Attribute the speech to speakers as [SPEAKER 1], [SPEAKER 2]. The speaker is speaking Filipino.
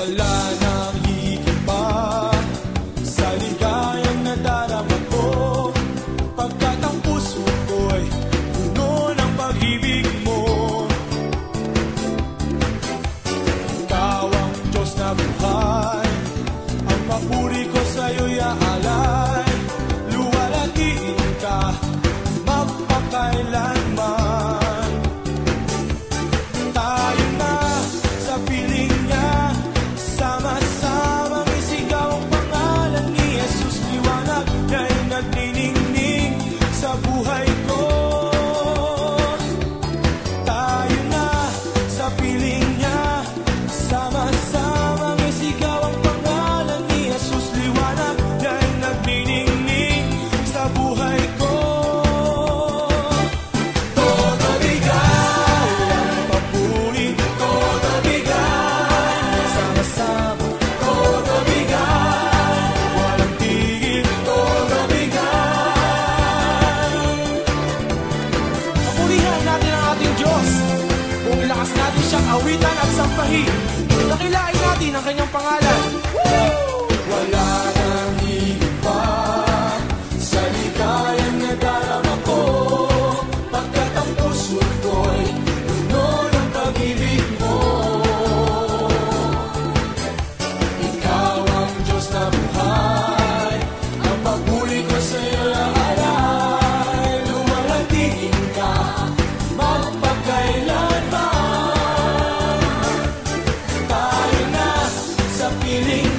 [SPEAKER 1] Wala nang higit pa sa ligayang nadarama ko, pagkat ang puso ko'y puno ng pag-ibig mo. Ikaw ang Diyos na buhay, ang papuri ko sa'yo'y aalay. Luwalhatiin ka magpakailanman. Tayo na sa piling niya, sama-samang isigaw ang pangalan ni Jesus. Liwanag na'y nagniningning sa buhay ko. Tayo na sa piling niya, sama-samang isigaw ang pangalan ni Jesus. Liwanag na'y nagniningning sa buhay ko. Todo bigay ang papuri, todo bigay, sama-sama, todo bigay, walang tigil, todo bigay. Papurihan natin ang ating Diyos, kung ilakas natin siyang awitan at sampahin. Dakilain natin ang kanyang pangalan. Wala nang higit pa sa ligayang nadarama ko, pagkat ang puso ko'y puno ng pag-ibig mo. Ikaw ang Diyos na buhay, ang papuri ko sa'yo aalay. Luwalhatiin ka magpakailanman. Tayo na sa piling